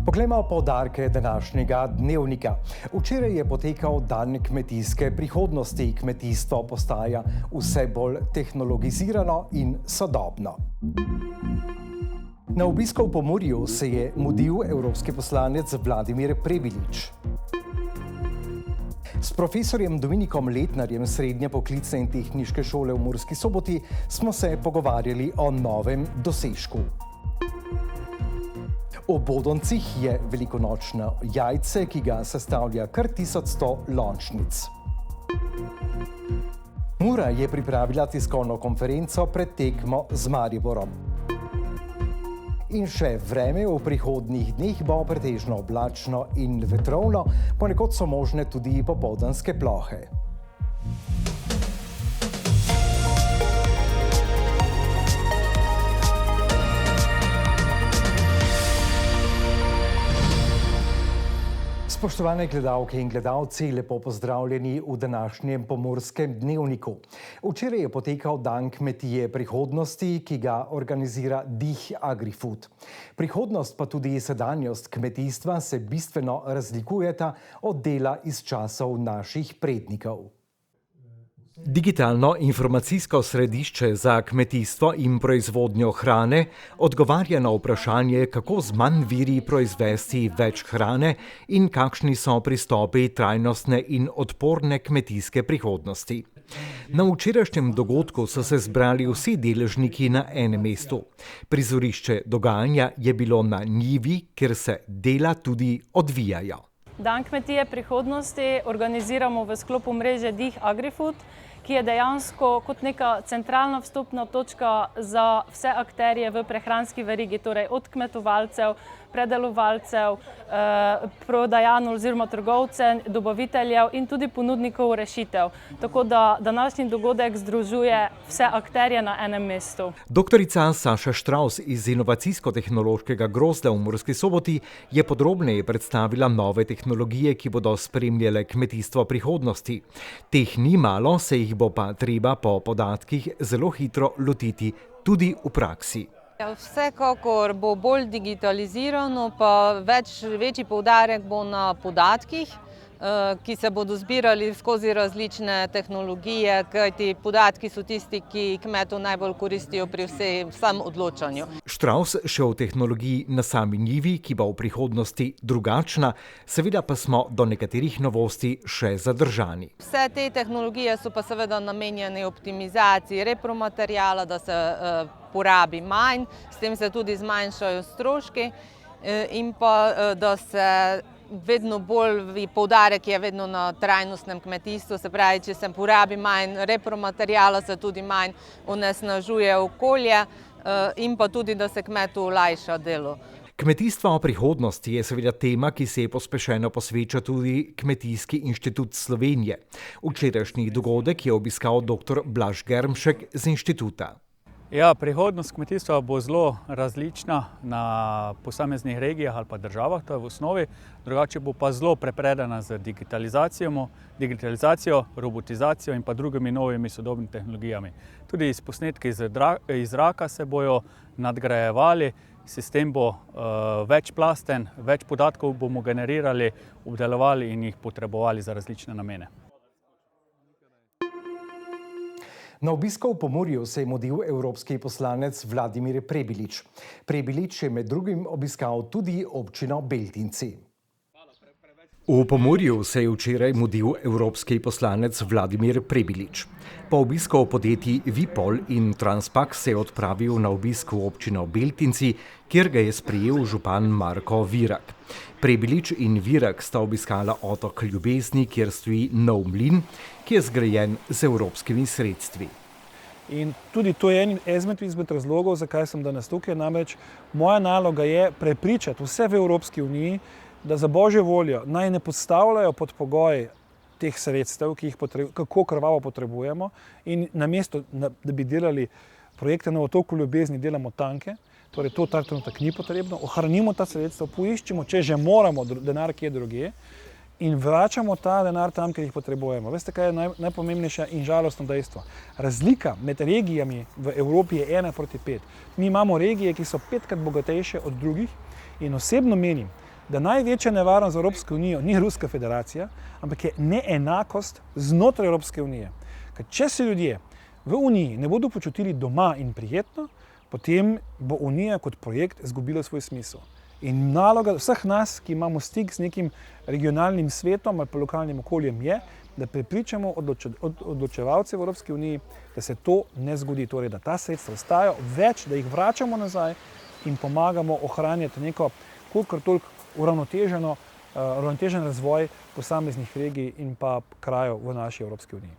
Poglejmo poudarke današnjega dnevnika. Včeraj je potekal dan kmetijske prihodnosti. Kmetijstvo postaja vse bolj tehnologizirano in sodobno. Na obisku v Pomurju se je mudil evropski poslanec Vladimir Prebilič. S profesorjem Dominikom Letnarjem Srednje poklicne in tehniške šole v Murski Soboti smo se pogovarjali o novem dosežku. V Bodoncih je velikonočno jajce, ki ga sestavlja kar 1100 lončnic. Mura je pripravila tiskovno konferenco pred tekmo z Mariborom. In še vreme v prihodnjih dneh bo pretežno oblačno in vetrovno, ponekod so možne tudi popoldanske plohe. Spoštovane gledalke in gledalci, lepo pozdravljeni v današnjem Pomurskem dnevniku. Včeraj je potekal dan kmetije prihodnosti, ki ga organizira DIH AgriFood. Prihodnost pa tudi sedanjost kmetijstva se bistveno razlikujeta od dela iz časov naših prednikov. Digitalno informacijsko središče za kmetijstvo in proizvodnjo hrane odgovarja na vprašanje, kako z manj viri proizvesti več hrane in kakšni so pristopi trajnostne in odporne kmetijske prihodnosti. Na včerajšnjem dogodku so se zbrali vsi deležniki na enem mestu. Prizorišče dogajanja je bilo na njivi, kjer se dela tudi odvijajo. Dan kmetije prihodnosti organiziramo v sklopu mreže DIH AgriFood, ki je dejansko kot neka centralna vstopna točka za vse akterje v prehranski verigi, torej od kmetovalcev, predelovalcev, prodajalcev oziroma trgovcev, dobaviteljev in tudi ponudnikov rešitev. Tako da današnji dogodek združuje vse akterje na enem mestu. Doktorica Saša Štravs iz Inovacijsko-tehnološkega grozda v Murski Soboti je podrobneje predstavila nove tehnologije, ki bodo spremljale kmetijstvo prihodnosti. Teh ni malo, se jih bo pa treba po podatkih zelo hitro lotiti tudi v praksi. Vsekakor bo bolj digitalizirano, pa večji poudarek bo na podatkih, ki se bodo zbirali skozi različne tehnologije, kajti podatki so tisti, ki kmetu najbolj koristijo pri vsem odločanju. Štravs še o tehnologiji na sami njivi, ki bo v prihodnosti drugačna, seveda pa smo do nekaterih novosti še zadržani. Vse te tehnologije so pa seveda namenjene optimizaciji repromateriala, da se porabi manj, s tem se tudi zmanjšajo stroški in pa da se vedno bolj poudarek je vedno na trajnostnem kmetijstvu, se pravi, če se porabi manj repromateriala, se tudi manj onesnažuje okolje in pa tudi, da se kmetu olajša delo. Kmetijstvo v prihodnosti je seveda tema, ki se je pospešeno posveča tudi Kmetijski inštitut Slovenije. Včerajšnji dogodek je obiskal dr. Blaž Germšek z inštituta. Ja, prihodnost kmetijstva bo zelo različna na posameznih regijah ali pa državah, to je v osnovi, drugače bo pa zelo prepredena z digitalizacijo, robotizacijo in pa drugimi novimi sodobnimi tehnologijami. Tudi posnetki iz zraka se bojo nadgrajevali, sistem bo večplasten, več podatkov bomo generirali, obdelovali in jih potrebovali za različne namene. Na obisku v Pomurju se je mudil evropski poslanec Vladimir Prebilič. Prebilič je med drugim obiskal tudi občino Beltinci. V Pomurju se je včeraj mudil evropski poslanec Vladimir Prebilič. Po obisku v podjetji Vipol in Transpak se je odpravil na obisk v občino Beltinci, kjer ga je sprejel župan Marko Virak. Prebilič in Virak sta obiskala otok Ljubezni, kjer stoji nov mlin, ki je zgrajen z evropskimi sredstvi. In tudi to je en izmed razlogov, zakaj sem danes tukaj. Namreč moja naloga je prepričati vse v Evropski uniji, da za božjo voljo naj ne postavljajo pod pogoj teh sredstev, ki jih kako krvavo potrebujemo, in namesto, da bi delali projekte na otoku Ljubezni, delamo tanke. Torej, to ta trenutek ni potrebno, ohranimo ta sredstva, poiščimo, če že moramo, denar kje drugje in vračamo ta denar tam, kjer jih potrebujemo. Veste, kaj je najpomembnejše in žalostno dejstvo? Razlika med regijami v Evropi je 1:5. Mi imamo regije, ki so 5-krat bogatejše od drugih in osebno menim, da največja nevarnost za Evropsko unijo ni Ruska federacija, ampak je neenakost znotraj Evropske unije. Ker če se ljudje v Uniji ne bodo počutili doma in prijetno, potem bo Unija kot projekt izgubila svoj smisel. In naloga vseh nas, ki imamo stik z nekim regionalnim svetom ali pa lokalnim okoljem, je, da prepričamo odločevalce v Evropski uniji, da se to ne zgodi, torej da ta sredstva ostajajo, več, da jih vračamo nazaj in pomagamo ohranjati neko kolikor toliko uravnotežen razvoj posameznih regij in pa krajev v naši Evropski uniji.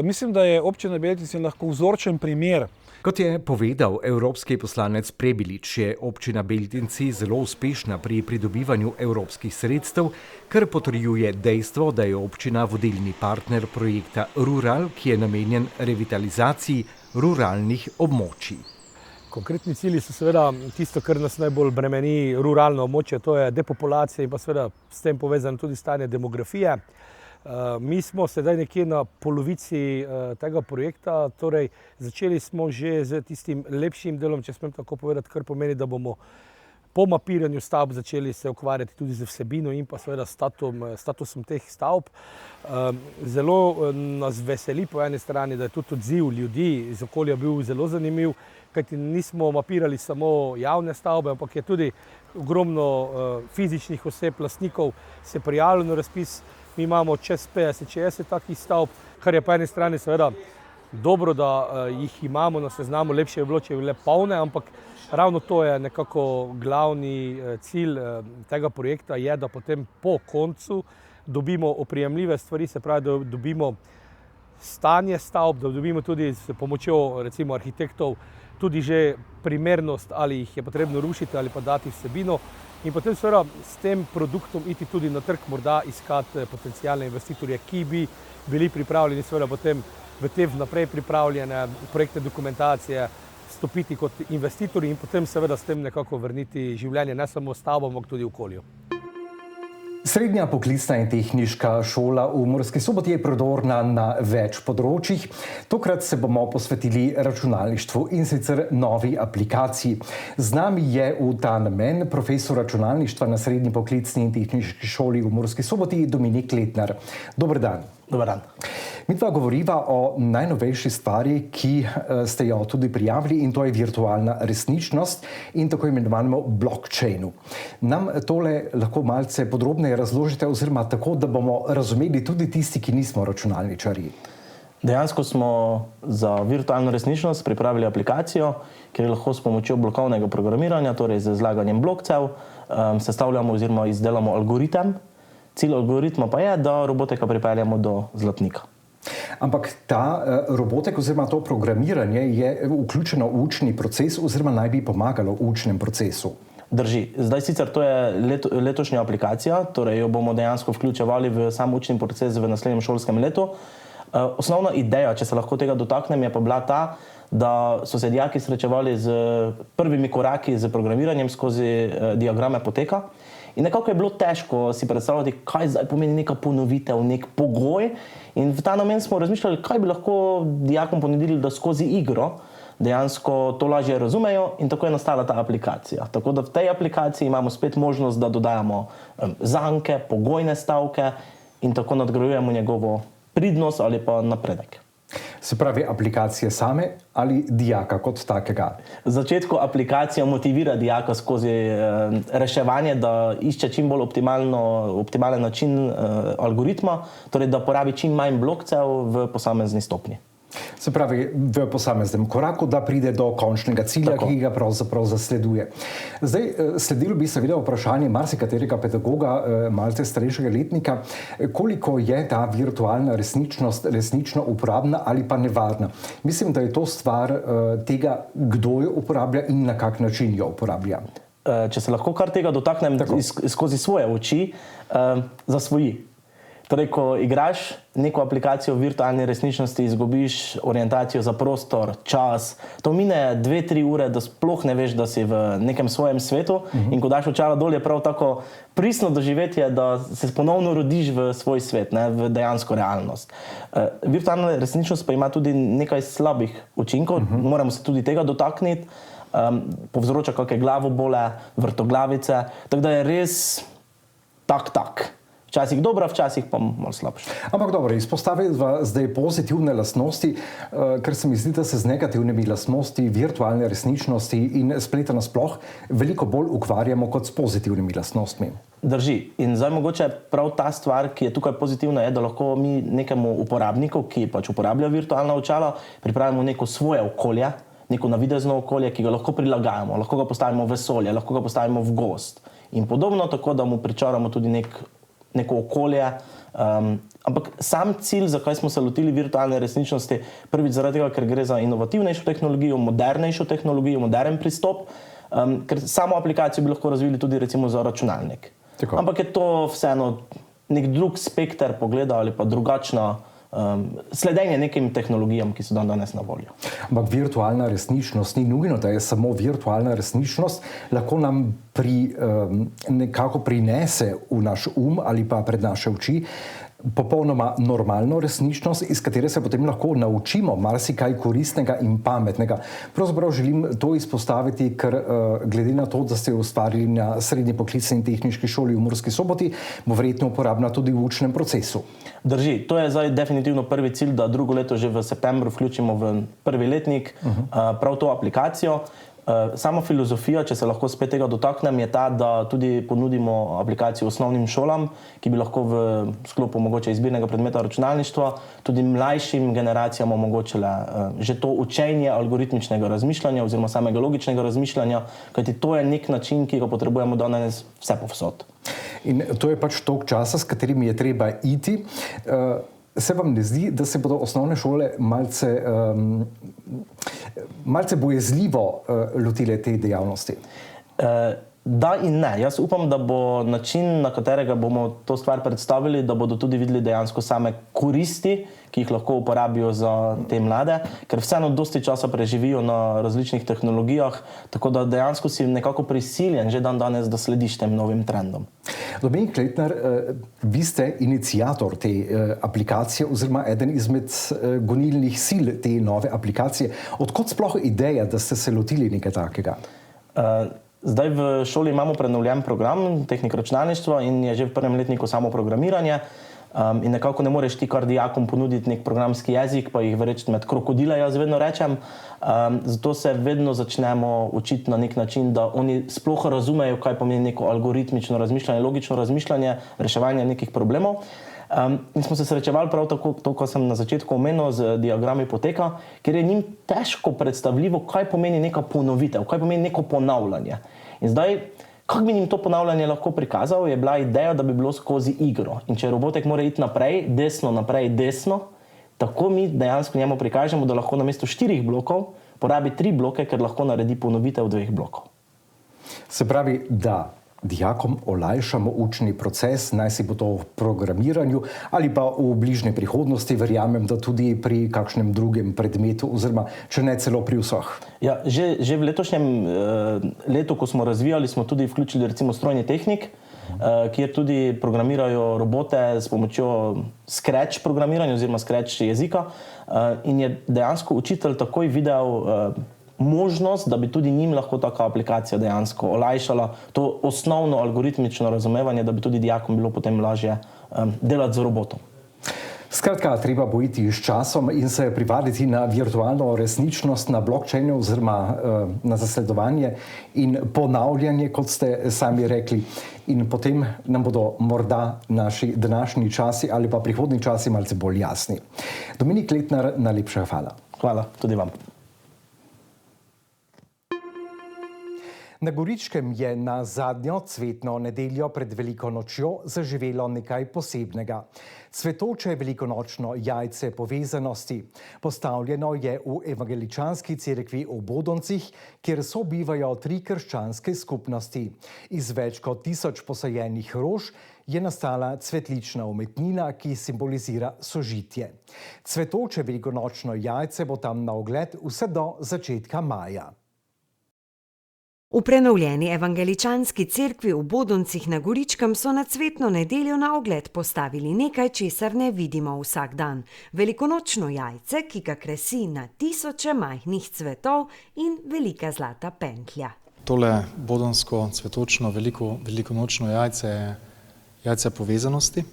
Mislim, da je občina Beltinci lahko vzorčen primer. Kot je povedal evropski poslanec Prebilič, je občina Beltinci zelo uspešna pri pridobivanju evropskih sredstev, kar potrjuje dejstvo, da je občina vodilni partner projekta Rural, ki je namenjen revitalizaciji ruralnih območij. Konkretni cilji so seveda tisto, kar nas najbolj bremeni ruralno območje, to je depopulacija in pa seveda s tem povezano tudi stanje demografije. Mi smo sedaj nekje na polovici tega projekta, torej začeli smo že z tistim lepšim delom, če smem tako povedati, kar pomeni, da bomo po mapiranju stavb začeli se ukvarjati tudi z vsebino in pa seveda statusom teh stavb. Zelo nas veseli po eni strani, da je tudi odziv ljudi iz okolja bil zelo zanimiv, kajti nismo mapirali samo javne stavbe, ampak je tudi ogromno fizičnih oseb, lastnikov se prijavilo na razpis. Mi imamo čez 50-60 takih stavb, kar je po eni strani seveda dobro, da jih imamo na seznamu, lepše je bilo, če bi bile polne, ampak ravno to je nekako glavni cilj tega projekta, je, da potem po koncu dobimo oprijemljive stvari, se pravi, da dobimo stanje stavb, da dobimo tudi s pomočjo recimo arhitektov tudi že primernost, ali jih je potrebno rušiti ali pa dati vsebino. In potem seveda s tem produktom iti tudi na trg, morda iskati potencijalne investitorje, ki bi bili pripravljeni seveda potem v te vnaprej pripravljene projektne dokumentacije stopiti kot investitorji in potem seveda s tem nekako vrniti življenje ne samo stavbam, ampak tudi okolju. Srednja poklicna in tehniška šola v Murski Soboti je prodorna na več področjih. Tokrat se bomo posvetili računalništvu in sicer novi aplikaciji. Z nami je v ta namen profesor računalništva na Srednji poklicni in tehniški šoli v Murski Soboti Dominik Letnar. Dober dan. Dober dan. Mi dva govoriva o najnovejši stvari, ki ste jo tudi prijavili, in to je virtualna resničnost in tako imenovanemu blockchainu. Nam tole lahko malce podrobneje razložite, oziroma tako, da bomo razumeli tudi tisti, ki nismo računalničarji. Dejansko smo za virtualno resničnost pripravili aplikacijo, kjer lahko s pomočjo blokovnega programiranja, torej z zlaganjem blokcev, sestavljamo oziroma izdelamo algoritem. Cilj algoritma pa je, da roboteka pripeljamo do zlatnika. Ampak ta robotek oziroma to programiranje je vključeno v učni proces oziroma naj bi pomagalo v učnem procesu. Drži. Zdaj sicer to je letošnja aplikacija, torej jo bomo dejansko vključevali v sam učni proces v naslednjem šolskem letu. Osnovna ideja, če se lahko tega dotaknem, je pa bila ta, da so se dijaki srečevali z prvimi koraki z programiranjem skozi diagrame poteka. In nekako je bilo težko si predstavljati, kaj zdaj pomeni neka ponovitev, nek pogoj. In v ta namen smo razmišljali, kaj bi lahko dijakom ponudili, da skozi igro dejansko to lažje razumejo, in tako je nastala ta aplikacija. Tako da v tej aplikaciji imamo spet možnost, da dodajamo zanke, pogojne stavke in tako nadgrajujemo njegovo pridnost ali pa napredek. Se pravi, aplikacije same ali dijaka kot takega? V začetku aplikacija motivira dijaka skozi reševanje, da išče čim bolj optimalen način algoritma, torej da porabi čim manj blokcev v posamezni stopnji. Se pravi, v posameznem koraku, da pride do končnega cilja, ki ga pravzaprav zasleduje. Zdaj, sledilo bi seveda vprašanje marsikaterega pedagoga, malce starejšega letnika, koliko je ta virtualna resničnost resnično uporabna ali pa nevarna. Mislim, da je to stvar tega, kdo jo uporablja in na kak način jo uporablja. Če se lahko kar tega dotaknem skozi svoje oči, zasvoji. Torej, ko igraš neko aplikacijo v virtualni resničnosti, izgubiš orientacijo za prostor, čas. To mine 2-3 ure, da sploh ne veš, da si v nekem svojem svetu. In ko daš očala dol, je prav tako pristno doživetje, da se ponovno rodiš v svoj svet, ne, v dejansko realnost. Virtualna resničnost pa ima tudi nekaj slabih učinkov, moramo se tudi tega dotakniti. Povzroča kakšne glavobole, vrtoglavice. Tako da je res tak. Včasih dobra, včasih pa malo slabša. Ampak dobro, izpostaviva zdaj pozitivne lastnosti, ker se mi zdi, da se z negativnimi lastnosti virtualne resničnosti in spleta nasploh veliko bolj ukvarjamo kot s pozitivnimi lastnostmi. Drži. In zdaj mogoče prav ta stvar, ki je tukaj pozitivna, je, da lahko mi nekemu uporabniku, ki pač uporablja virtualna očala, pripravimo neko svoje okolje, neko navidezno okolje, ki ga lahko prilagajamo, lahko ga postavimo v vesolje, lahko ga postavimo v gozd. In podobno tako, da mu pričaramo tudi neko okolje. Ampak sam cilj, zakaj smo se lotili virtualne resničnosti, prvič zaradi tega, ker gre za inovativnejšo tehnologijo, modernejšo tehnologijo, modern pristop, ker samo aplikacijo bi lahko razvili tudi recimo za računalnik. Tako. Ampak je to vseeno nek drug spekter pogleda ali pa drugačna sledenje nekim tehnologijam, ki so danes na voljo. Ampak virtualna resničnost ni nujno, da je samo virtualna resničnost, lahko nam nekako prinese v naš ali pa pred naše oči popolnoma normalno resničnost, iz katere se potem lahko naučimo marsikaj koristnega in pametnega. Pravzaprav želim to izpostaviti, ker glede na to, da ste ustvarili na Srednji poklicni in tehniški šoli v Murski Soboti, bo verjetno uporabna tudi v učnem procesu. Drži, to je zdaj definitivno prvi cilj, da drugo leto že v septembru vključimo v prvi letnik prav to aplikacijo. Sama filozofija, če se lahko spet tega dotaknem, je ta, da tudi ponudimo aplikacijo osnovnim šolam, ki bi lahko v sklopu mogoče izbirnega predmeta računalništva tudi mlajšim generacijam omogočile že to učenje algoritmičnega razmišljanja oziroma samega logičnega razmišljanja, kajti to je nek način, ki ga potrebujemo danes vse povsod. In to je pač tok časa, s katerim je treba iti. Se vam ne zdi, da se bodo osnovne šole malce bojezljivo lotile te dejavnosti? Da in ne. Jaz upam, da bo način, na katerega bomo to stvar predstavili, da bodo tudi videli dejansko same koristi, ki jih lahko uporabijo za te mlade, ker vseeno dosti časa preživijo na različnih tehnologijah, tako da dejansko si nekako prisiljen že danes, da slediš tem novim trendom. Dominik Kletner, vi ste iniciator te aplikacije oziroma eden izmed gonilnih sil te nove aplikacije. Odkot sploh ideja, da ste se lotili nekaj takega? Zdaj v šoli imamo prenovljen program tehnik računalništva in je že v prvem letniku samo programiranje. In nekako ne moreš ti kar dijakom ponuditi nek programski jezik, pa jih vreči med krokodile, jaz vedno rečem. Zato se vedno začnemo učiti na nek način, da oni sploh razumejo, kaj pomeni neko algoritmično razmišljanje, logično razmišljanje, reševanje nekih problemov. In smo se srečevali prav tako, to, ko sem na začetku omenil, z diagrami poteka, ker je njim težko predstavljivo, kaj pomeni neka ponovitev, kaj pomeni neko ponavljanje. In zdaj, kako bi njim to ponavljanje lahko prikazal, je bila ideja, da bi bilo skozi igro. In če robotek mora iti naprej, desno, tako mi dejansko njemu prikažemo, da lahko namesto 4 blokov porabi 3 bloke, ker lahko naredi ponovitev 2 blokov. Se pravi, da dijakom olajšamo učni proces, naj si bo to v programiranju ali pa v bližnji prihodnosti, verjamem, da tudi pri kakšnem drugem predmetu oziroma če ne celo pri vseh. Ja, že v letošnjem letu, ko smo razvijali, smo tudi vključili recimo strojni tehnik, kjer tudi programirajo robote s pomočjo Scratch programiranja oziroma Scratch jezika in je dejansko učitelj takoj videl možnost, da bi tudi njim lahko taka aplikacija dejansko olajšala to osnovno algoritmično razumevanje, da bi tudi dijakom bilo potem lažje delati z robotom. Skratka, treba bo iti s časom in se privaditi na virtualno resničnost, na blockchainu oziroma na zasledovanje in ponavljanje, kot ste sami rekli. In potem nam bodo morda naši današnji časi ali pa prihodnji časi malce bolj jasni. Dominik Kletner, najlepša hvala. Hvala, tudi vam. Na Goričkem je na zadnjo cvetno nedeljo pred Veliko nočjo zaživelo nekaj posebnega. Cvetoče velikonočno jajce povezanosti. Postavljeno je v evangeličanski cerkvi v Bodoncih, kjer sobivajo 3 krščanske skupnosti. Iz več kot 1000 posajenih rož je nastala cvetlična umetnina, ki simbolizira sožitje. Cvetoče velikonočno jajce bo tam na ogled vse do začetka maja. V prenovljeni evangeličanski cerkvi v Bodoncih na Goričkem so na cvetno nedeljo na ogled postavili nekaj, česar ne vidimo vsak dan. Velikonočno jajce, ki ga kresi na tisoče majhnih cvetov in velika zlata pentlja. Tole bodonsko cvetočno velikonočno jajce je jajce povezanosti.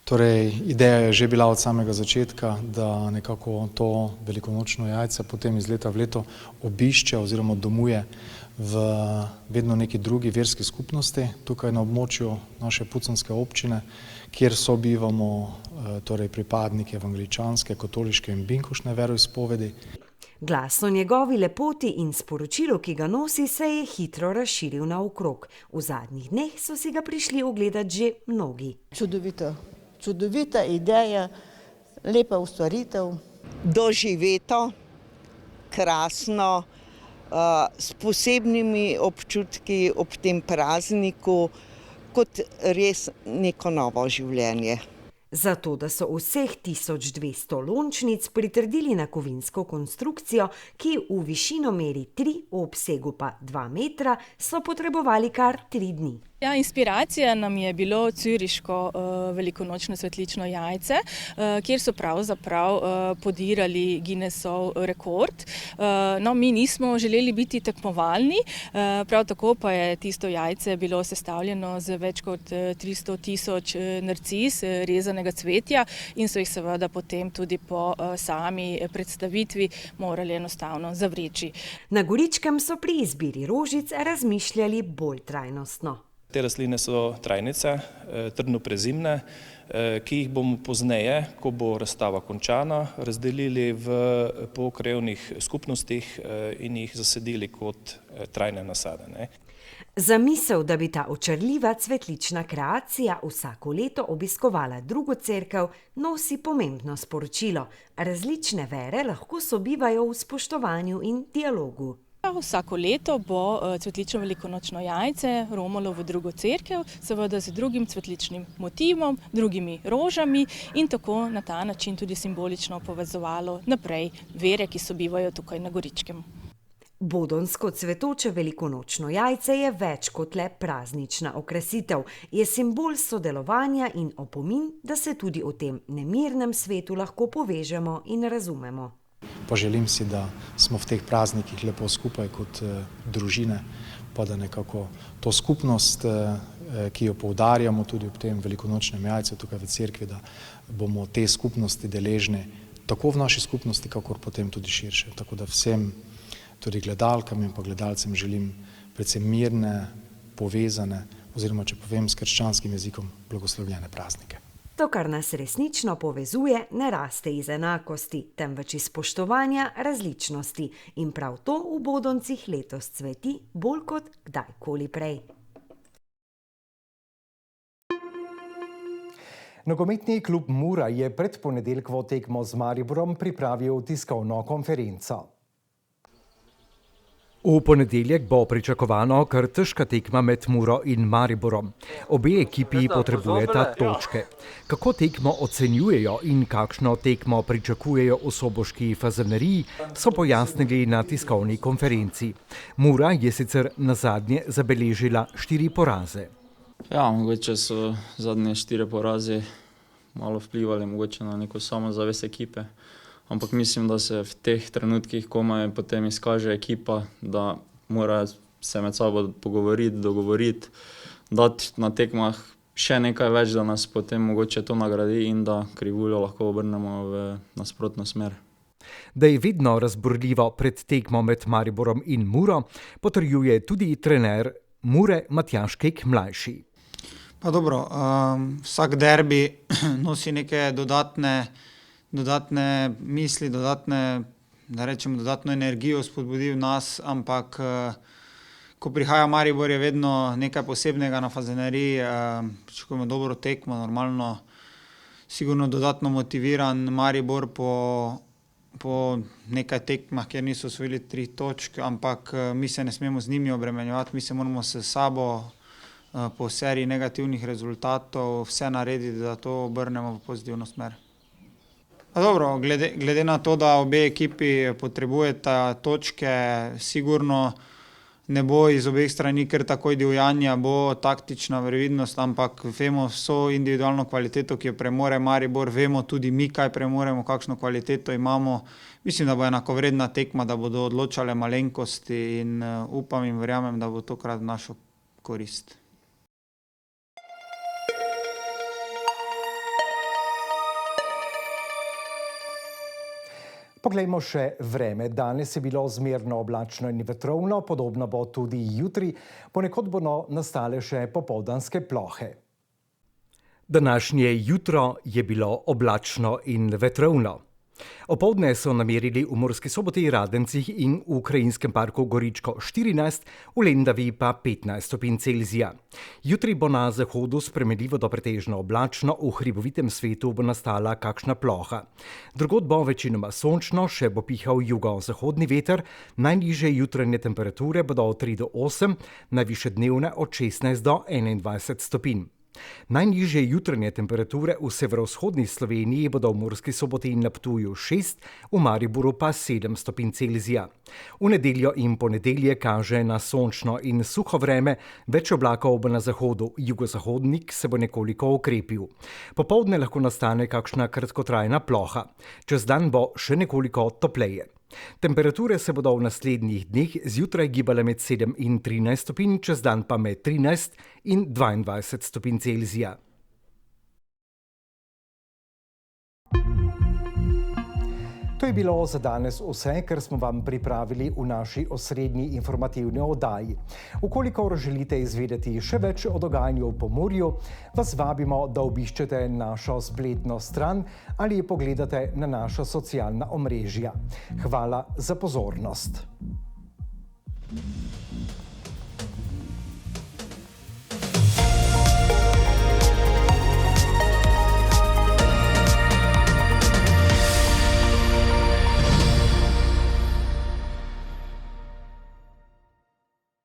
Torej, ideja je že bila od samega začetka, da nekako to velikonočno jajce potem iz leta v leto obišče oziroma domuje v vedno neki drugi verski skupnosti, tukaj na območju naše puconske občine, kjer sobivamo torej pripadniki evangeličanske, katoliške in binkošne veroizpovedi. Glas o njegovi lepoti in sporočilu, ki ga nosi, se je hitro razširil naokrog. V zadnjih dneh so si ga prišli ogledati že mnogi. Čudovita ideja, lepa ustvaritev. Doživeto, krasno, s posebnimi občutki ob tem prazniku, kot res neko novo življenje. Zato, da so vseh 1200 lončnic pritrdili na kovinsko konstrukcijo, ki v višino meri 3, v obsegu pa 2 metra, so potrebovali kar 3 dni. Ja, inspiracija nam je bilo cüriško velikonočno svetlično jajce, kjer so pravzaprav podirali Guinnessov rekord. No, mi nismo želeli biti tekmovalni, prav tako pa je tisto jajce bilo sestavljeno z več kot 300 000 narcis rezanega cvetja in so jih seveda potem tudi po sami predstavitvi morali enostavno zavreči. Na Goričkem so pri izbiri rožic razmišljali bolj trajnostno. Te rastline so trajnice, trdno prezimne, ki jih bomo pozneje, ko bo razstava končana, razdelili po krajevnih skupnostih in jih zasedili kot trajne nasade. Zamisel, da bi ta očarljiva cvetlična kreacija vsako leto obiskovala drugo cerkev, nosi pomembno sporočilo. Različne vere lahko sobivajo v spoštovanju in dialogu. Vsako leto bo cvetlično velikonočno jajce romalo v drugo cerkev, seveda z drugim cvetličnim motivom, drugimi rožami in tako na ta način tudi simbolično povezovalo naprej vere, ki sobivajo tukaj na Goričkem. Bodonsko cvetoče velikonočno jajce je več kot le praznična okrasitev, je simbol sodelovanja in opomin, da se tudi v tem nemirnem svetu lahko povežemo in razumemo. Poželim si, da smo v teh praznikih lepo skupaj kot družine, pa da nekako to skupnost, ki jo poudarjamo tudi ob tem velikonočnem jajcu tukaj v cerkvi, da bomo te skupnosti deležni tako v naši skupnosti, kakor potem tudi širše. Tako da vsem, tudi gledalkam in pa gledalcem želim predvsem mirne, povezane oziroma, če povem s krščanskim jezikom, blagoslovljene praznike. To, kar nas resnično povezuje, ne raste iz enakosti, temveč iz spoštovanja različnosti. In prav to v Bodoncih letos cveti bolj kot kdajkoli prej. Nogometni klub Mura je pred ponedeljkovo tekmo z Mariborom pripravil tiskovno konferenco. V ponedeljek bo pričakovano kar težka tekma med Muro in Mariborom. Obe ekipi potrebujeta točke. Kako tekmo ocenjujejo in kakšno tekmo pričakujejo v soboški Fazaneriji, so pojasnili na tiskovni konferenci. Mura je sicer nazadnje zabeležila 4 poraze. Ja, mogoče so zadnje 4 porazi malo vplivali mogoče na neko samozavest ekipe. Ampak mislim, da se v teh trenutkih komaj potem izkaže ekipa, da mora se med sabo pogovoriti, dogovoriti, dati na tekmah še nekaj več, da nas potem mogoče to nagradi in da krivuljo lahko obrnemo v nasprotno smer. Da je vedno razburljivo pred tekmo med Mariborom in Muro, potrjuje tudi trener Mure Matjaž Kek mlajši. Pa dobro, vsak derbi nosi neke dodatne misli, dodatno energijo spodbudi v nas, ampak ko prihaja Maribor, je vedno nekaj posebnega na Fazaneriji, pričakujemo dobro tekmo, normalno, sigurno dodatno motiviran Maribor po nekaj tekmah, kjer niso osvojili 3 točk, ampak mi se ne smemo z njimi obremenjevati, mi se moramo s sabo po seriji negativnih rezultatov vse narediti, da to obrnemo v pozitivno smer. Dobro, glede na to, da obe ekipi potrebujeta točke, sigurno ne bo iz obeh strani kar takoj divjanja, bo taktična previdnost, ampak vemo vso individualno kvaliteto, ki jo premore Maribor, vemo tudi mi, kaj premoremo, kakšno kvaliteto imamo. Mislim, da bo enakovredna tekma, da bodo odločale malenkosti in upam in verjamem, da bo tokrat v našo korist. Poglejmo še vreme. Danes je bilo zmerno oblačno in vetrovno, podobno bo tudi jutri, ponekod bodo nastale še popoldanske plohe. Današnje jutro je bilo oblačno in vetrovno. Opoldne so namerili v Murski Soboti, Radencih in v Krajinskem parku Goričko 14, v Lendavi pa 15 stopinj Celzija. Jutri bo na zahodu spremenljivo do pretežno oblačno, v hribovitem svetu bo nastala kakšna ploha. Drugod bo večinoma sončno, še bo pihal jugozahodni veter, najnižje jutranje temperature bodo od 3 do 8, najvišje dnevne od 16 do 21 stopinj. Najnižje jutranje temperature v severovzhodni Sloveniji bodo v Murski Soboti in na Ptuju 6, v Mariboru pa 7 stopinj Celzija. V nedeljo in ponedelje kaže na sončno in suho vreme, več oblakov bo na zahodu, jugozahodnik se bo nekoliko okrepil. Popoldne lahko nastane kakšna kratkotrajna ploha. Čez dan bo še nekoliko topleje. Temperature se bodo v naslednjih dneh zjutraj gibale med 7 in 13 stopinj, čez dan pa med 13 in 22 stopinj Celzija. To je bilo za danes vse, kar smo vam pripravili v naši osrednji informativni oddaji. Ukolikor želite izvedeti še več o dogajanju v Pomurju, vas vabimo, da obiščete našo spletno stran ali pogledate na naša socialna omrežja. Hvala za pozornost.